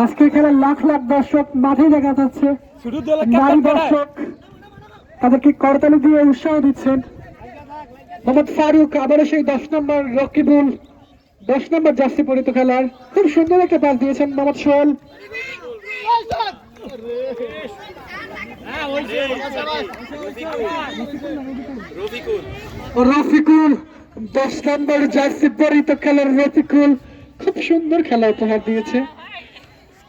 আজকের খেলায় লাখ লাখ দর্শক মাঠে দেখা যাচ্ছে, নারী দর্শক তাদেরকে করতালি দিয়ে উৎসাহ দিচ্ছেন। মোহাম্মদ ফারুক আবারও সেই 10 নম্বর রকিবুল 10 নম্বর জার্সি পরিহিত খেলার খুব সুন্দর একটা পাস দিয়েছেন মোহাম্মদ সোহেল। রফিকুল 10 নম্বর জার্সি পরিহিত খেলার রফিকুল খুব সুন্দর খেলা উপহার দিয়েছে।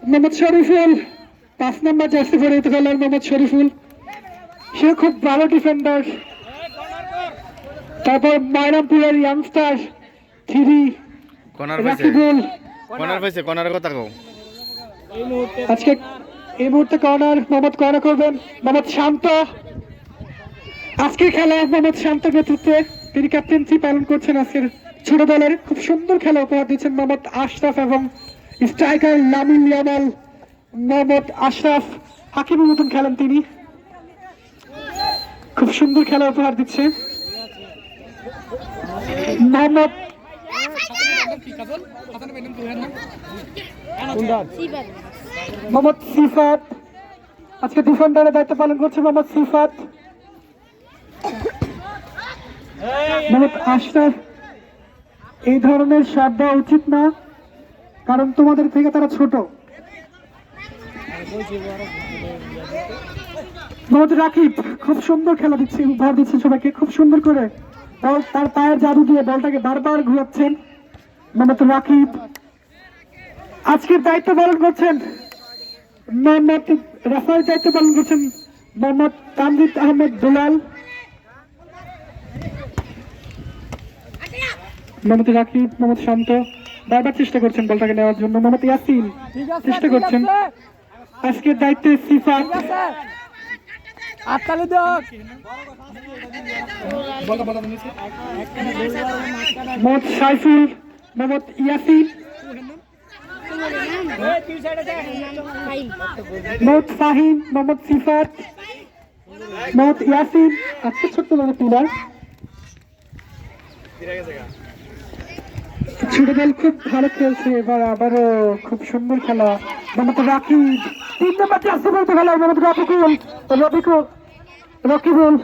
মোহাম্মদ শরীফুল 5 নম্বর জার্সি পরিহিত খেলার মোহাম্মদ শরীফুল, সে খুব ভালো ডিফেন্ডার। তারপর ময়নামপুরের ইয়াংস্টার রাকিবুল, আজকে এই মুহূর্তে কর্নার মোহাম্মদ কর্নার করবেন মোহাম্মদ শান্ত। আজকের খেলায় মোহাম্মদ শান্তর নেতৃত্বে তিনি ক্যাপ্টেন্সি পালন করছেন আজকের ছোট দলের। খুব সুন্দর খেলা উপহার দিচ্ছেন মোহাম্মদ আশরাফ এবং striker Lamine Yamal. Mohammad Ashraf হাকিমের মতন খেলেন তিনি, খুব সুন্দর খেলা উপহার দিচ্ছে। মোহাম্মদ সিফাত আজকে ডিফেন্ডারের দায়িত্ব পালন করছে মোহাম্মদ সিফাত। মোহাম্মদ আশরাফ, এই ধরনের শট দেওয়া উচিত না, কারণ তোমাদের থেকে তারা ছোট। মোহাম্মদ রাকিব খুব সুন্দর খেলা দিচ্ছে, উপহার দিচ্ছেন সবাইকে খুব সুন্দর করে। তার পায়ের জাদু দিয়ে বলটাকে বারবার ঘুরাচ্ছেন মোহাম্মদ রাকিব। আজকের দায়িত্ব পালন করছেন মোহাম্মদ রাফার, দায়িত্ব পালন করছেন মোহাম্মদ তামজিদ আহমেদ দুলাল। মোহাম্মদ রাকিব, মোহাম্মদ শান্ত বারবার চেষ্টা করছেন বলটাকে নেওয়ার জন্য। মোহাম্মদ ইয়াসিন চেষ্টা করছেন। আজকের দায়িত্বে সিফাত। মোহাম্মদ সাইফুল, মোহাম্মদ ইয়াসিন, মোহাম্মদ ফাহিম, মোহাম্মদ সিফাত, মোহাম্মদ ইয়াসিন। আজকে ছোট্ট বড় প্লেয়ার, ছোট দল খুব ভালো খেলছে। এবার আবারও খুব সুন্দর খেলা। মোহাম্মদ রাকিব 3 নম্বর জার্সি পরিহিত খেলা মোহাম্মদ রকিবুল রকিবুল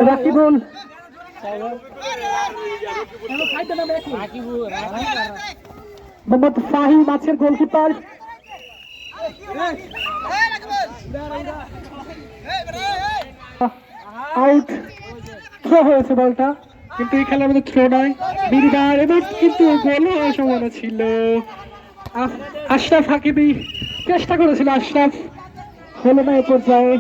রাকিবুল মোহাম্মদ ফাহিম আছেন গোলকিপার। আউট, থ্রো হয়েছে বলটা, কিন্তু এই খেলার মধ্যে থ্রো নয়, বিরিবার। এবার কিন্তু গোল হওয়ার সম্ভাবনা ছিল। আশরাফ হাকিমি চেষ্টা করেছিল, আশরাফ হলো না এ পর্যায়ে।